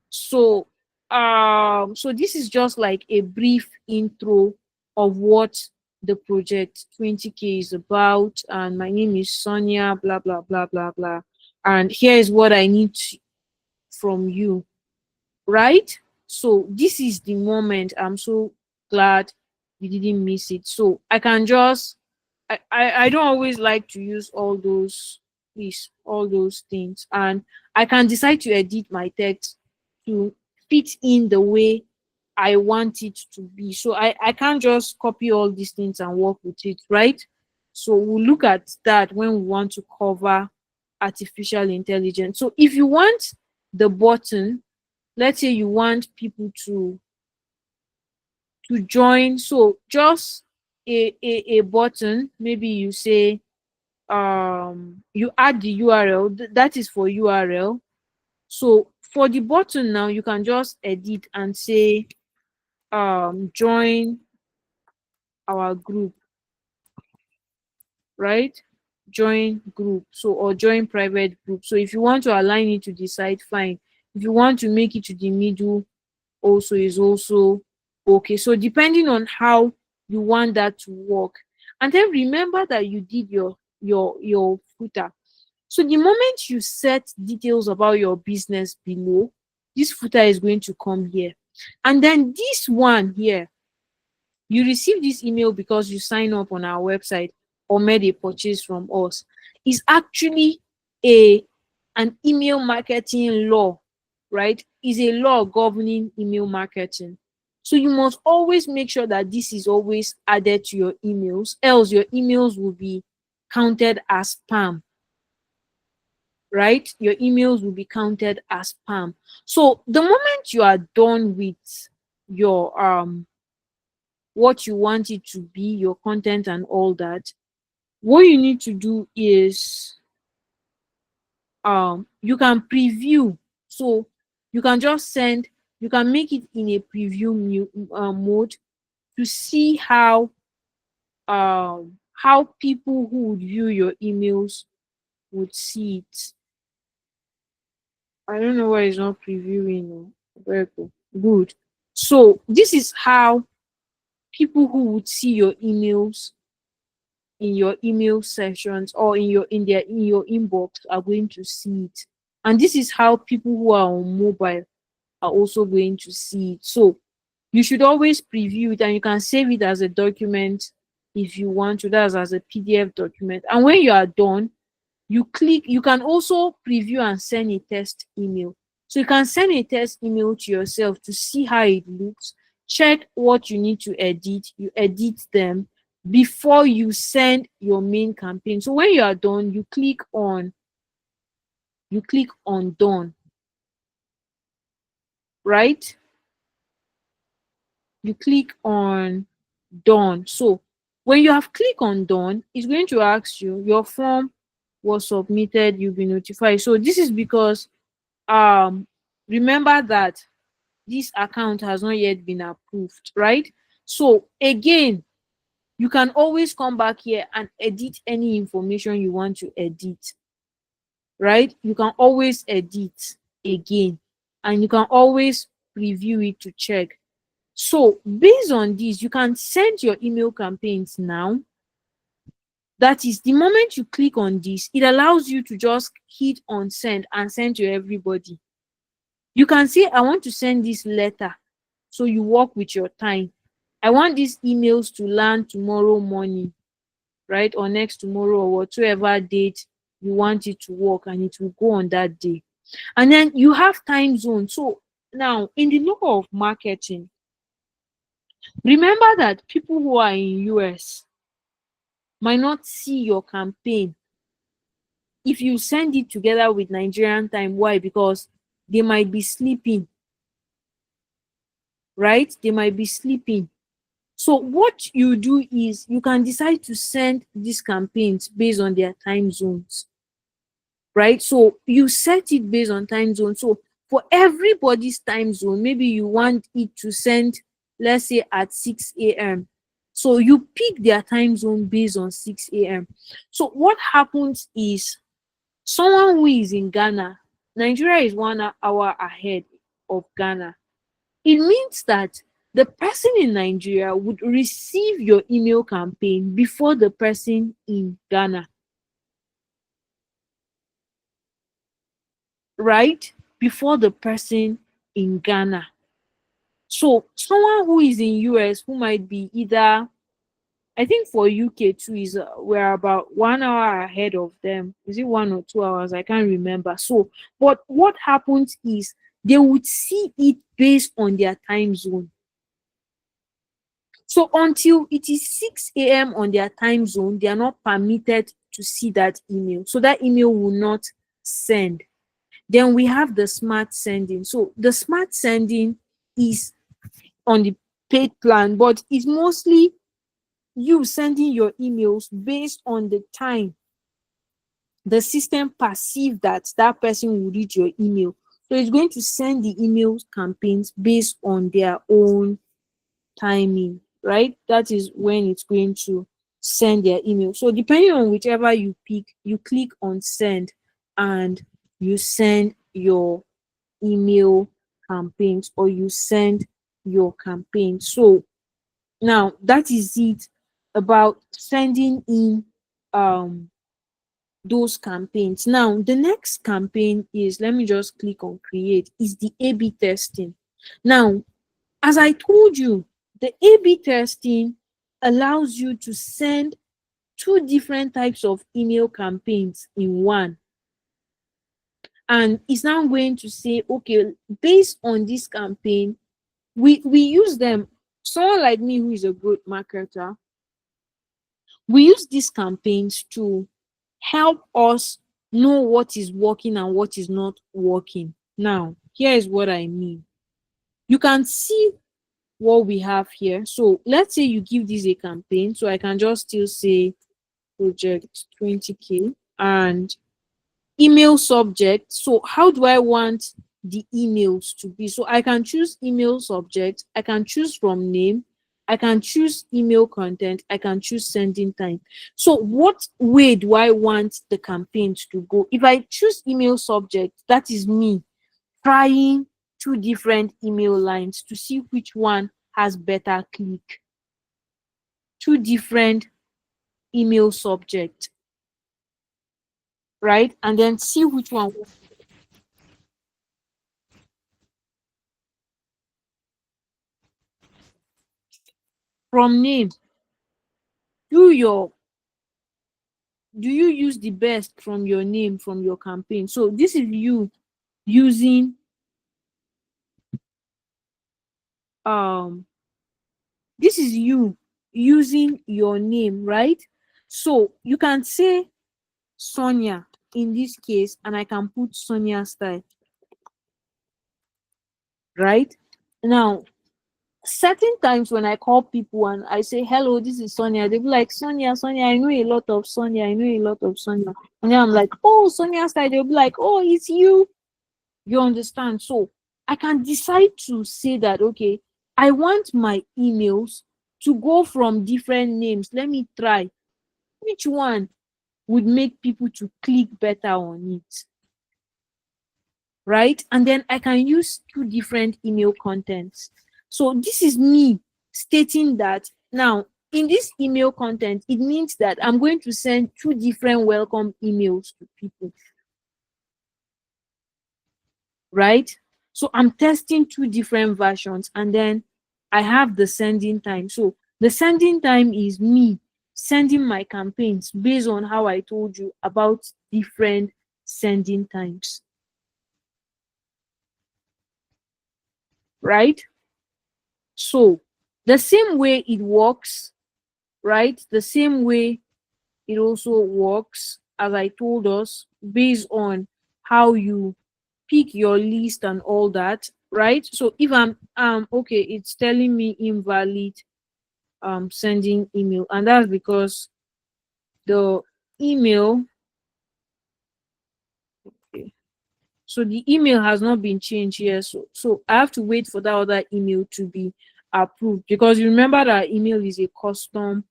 so so this is just like a brief intro of what the project 20K is about, and my name is Sonia, blah blah blah blah blah, and here is what I need from you, right? So this is the moment. I'm so glad you didn't miss it. So I can just I don't always like to use all those things, and I can decide to edit my text to fit in the way I want it to be. So I can't just copy all these things and work with it, right? So we'll look at that when we want to cover artificial intelligence. So if you want the button, let's say you want people to join, so just a button, maybe you say you add the URL, that is for URL. So for the button now, you can just edit and say join our group, right? Join group, so, or join private group. So if you want to align it to the side, fine. If you want to make it to the middle, also is also okay. So depending on how you want that to work. And then remember that you did your footer. So the moment you set details about your business below, this footer is going to come here. And then this one here, you receive this email because you sign up on our website or made a purchase from us, is actually a an email marketing law, right? Is a law governing email marketing. So you must always make sure that this is always added to your emails, else your emails will be counted as spam, right? Your emails will be counted as spam. So the moment you are done with your what you want it to be, your content and all that, what you need to do is you can preview. So you can just send, you can make it in a preview mode. to see how people who would view your emails would see it. I don't know why it's not previewing. Oh. Very good. Good. So this is how people who would see your emails in your email sessions or in your inbox are going to see it. And this is how people who are on mobile are also going to see it. So you should always preview it, and you can save it as a document if you want to. That's as a PDF document. And when you are done, you can also preview and send a test email. So you can send a test email to yourself to see how it looks, check what you need to edit, you edit them before you send your main campaign. So when you are done, you click on done, right? You click on done. So when you have clicked on done, it's going to ask you your form was submitted, you'll be notified. So this is because um remember that this account has not yet been approved, right? So again, you can always come back here and edit any information you want to edit, right? You can always edit again, and you can always review it to check. So based on this, you can send your email campaigns now. That is, the moment you click on this, it allows you to just hit on send and send to everybody. You can say, I want to send this letter. So you work with your time. I want these emails to land tomorrow morning, right? Or next tomorrow, or whatever date you want it to work, and it will go on that day. And then you have time zone. So now in the law of marketing, remember that people who are in US might not see your campaign if you send it together with Nigerian time. Why? Because they might be sleeping, right? They might be sleeping. So what you do is you can decide to send these campaigns based on their time zones, right? So you set it based on time zone. So for everybody's time zone, maybe you want it to send, let's say, at 6 a.m. So you pick their time zone based on 6 a.m. So what happens is someone who is in Ghana, Nigeria is 1 hour ahead of Ghana. It means that the person in Nigeria would receive your email campaign before the person in Ghana, right? Before the person in Ghana. So someone who is in US who might be either, I think for UK too is we're about 1 hour ahead of them. Is it 1 or 2 hours? I can't remember. So, but what happens is they would see it based on their time zone. So until it is 6 a.m. on their time zone, they are not permitted to see that email. So that email will not send. Then we have the smart sending. So the smart sending is on the paid plan, but it's mostly you sending your emails based on the time the system perceive that that person will read your email. So it's going to send the email campaigns based on their own timing, right? That is when it's going to send their email. So depending on whichever you pick, you click on send and you send your email campaigns, or you send your campaign. So now that is it about sending in those campaigns. Now the next campaign is, let me just click on create, is the A/B testing. Now, as I told you, the A/B testing allows you to send two different types of email campaigns in one. And it's now going to say, okay, based on this campaign, we use them. Someone like me who is a growth marketer, we use these campaigns to help us know what is working and what is not working. Now, here is what I mean. You can see what we have here. So let's say you give this a campaign. So I can just still say project 20K and email subject. So how do I want the emails to be? So I can choose email subject. I can choose from name. I can choose email content, I can choose sending time. So what way do I want the campaigns to go? If I choose email subject, that is me trying two different email lines to see which one has better click. Two different email subject, right? And then see which one. From name, do your do you use the best from your name from your campaign? So this is you using um this is you using your name, right? So you can say Sonia in this case, and I can put Sonia style, right? Now, certain times when I call people and I say, hello, this is Sonia, they'll be like, Sonia, Sonia, I know a lot of Sonia, I know a lot of Sonia. And then I'm like, oh, Sonia style, they'll be like, oh, it's you. You understand? So I can decide to say that, okay, I want my emails to go from different names. Let me try which one would make people to click better on it, right? And then I can use two different email contents. So this is me stating that now in this email content, it means that I'm going to send two different welcome emails to people, right? So I'm testing two different versions, and then I have the sending time. So the sending time is me sending my campaigns based on how I told you about different sending times, right? So the same way it works, right? The same way it also works, as I told us, based on how you pick your list and all that, right? So if I'm okay, it's telling me invalid sending email, and that's because the email, okay, so the email has not been changed here. So I have to wait for that other email to be approved, because you remember that email is a custom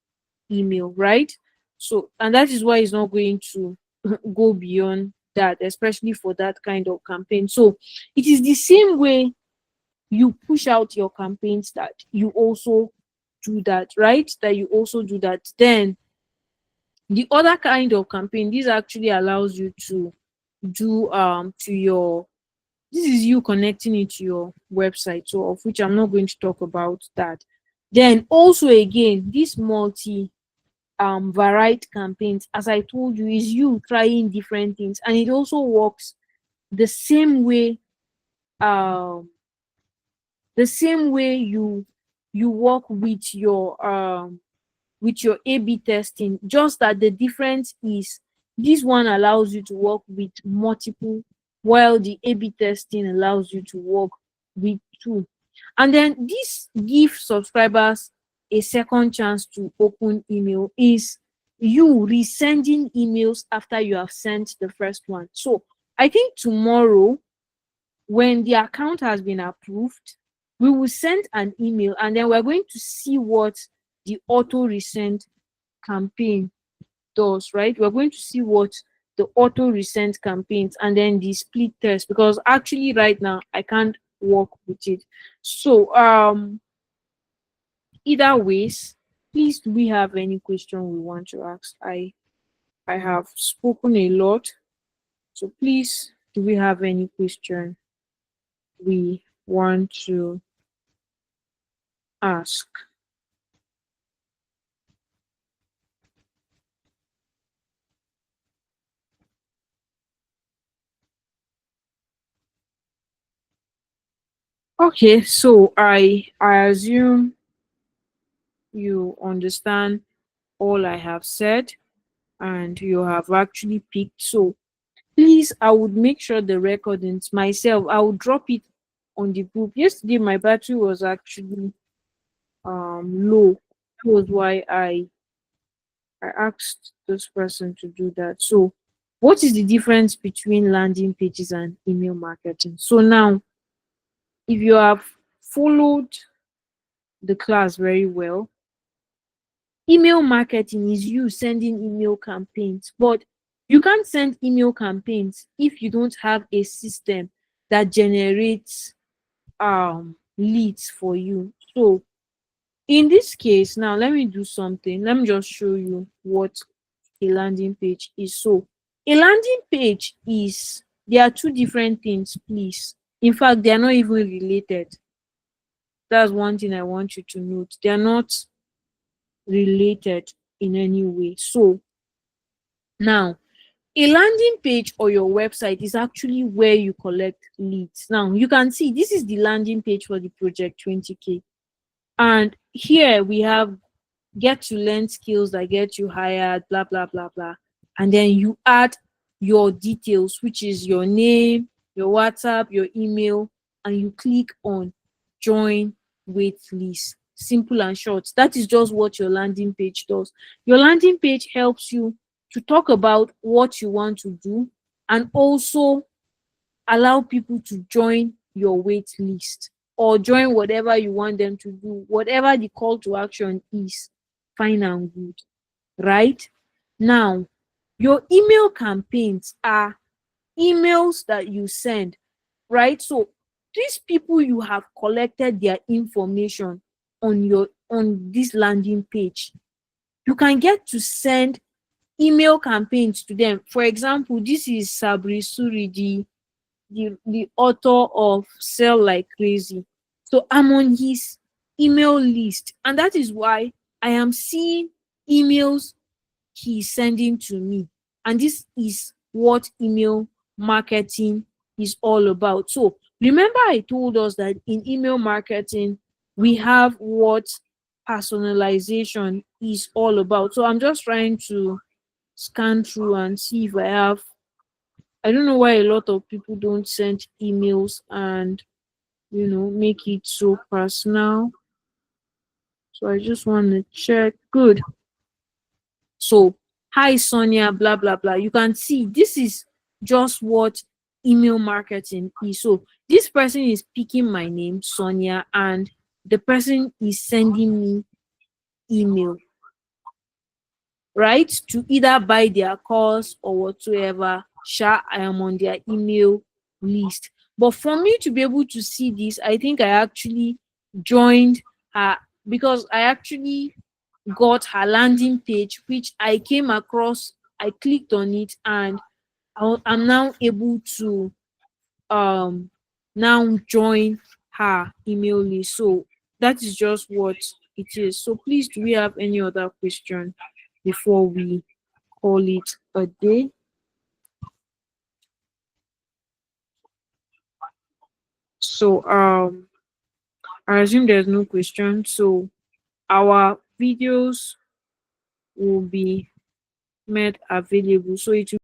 email, right? So, and that is why it's not going to go beyond that, especially for that kind of campaign. So it is the same way you push out your campaigns, that you also do that, right? That you also do that. Then the other kind of campaign, this actually allows you to do to your, this is you connecting it to your website, so of which I'm not going to talk about that. Then also again, this multi varied campaigns, as I told you, is you trying different things, and it also works the same way, um you work with your A/B testing, just that the difference is this one allows you to work with multiple, while the A/B testing allows you to work with two. And then this give subscribers a second chance to open email, is you resending emails after you have sent the first one. So I think tomorrow, when the account has been approved, we will send an email, and then we're going to see what the auto resend campaign does, right? We're going to see what the auto resend campaigns, and then the split test, because actually right now I can't work with it. So either ways, please, do we have any question we want to ask? I have spoken a lot, so please, do we have any question we want to ask? Okay, so I assume you understand all I have said, and you have actually picked. So please, I would make sure the recordings myself, I will drop it on the group. Yesterday my battery was actually low. That was why I asked this person to do that. So what is the difference between landing pages and email marketing? So now, if you have followed the class very well, email marketing is you sending email campaigns, but you can't send email campaigns if you don't have a system that generates leads for you. So in this case, now let me do something. Let me just show you what a landing page is. So a landing page is, there are two different things, please. In fact, they are not even related. That's one thing I want you to note. They are not related in any way. So now, a landing page or your website is actually where you collect leads. Now you can see this is the landing page for the project 20K, and here we have get to learn skills that get you hired, blah blah blah blah, and then you add your details, which is your name, your WhatsApp, your email, and you click on join wait list. Simple and short. That is just what your landing page does. Your landing page helps you to talk about what you want to do, and also allow people to join your wait list or join whatever you want them to do, whatever the call to action is. Fine and good, right? Now, your email campaigns are emails that you send, right? So these people, you have collected their information on this landing page. You can get to send email campaigns to them. For example, this is Sabri Suri, the author of Sell Like Crazy. So I'm on his email list, and that is why I am seeing emails he's sending to me. And this is what email marketing is all about. So remember, I told us that in email marketing, we have what personalization is all about. So I'm just trying to scan through and see if I have. I don't know why a lot of people don't send emails and make it so personal. So I just want to check. Good. So, hi Sonia, blah blah blah. You can see this is just what email marketing is. So this person is picking my name, Sonia, and the person is sending me email, right? To either buy their course or whatsoever. Sure, I am on their email list. But for me to be able to see this, I think I actually joined her, because I actually got her landing page, which I came across. I clicked on it, and I'm now able to um now join her email list. So that is just what it is. So please, do we have any other question before we call it a day? So I assume there's no question. So our videos will be made available. So it will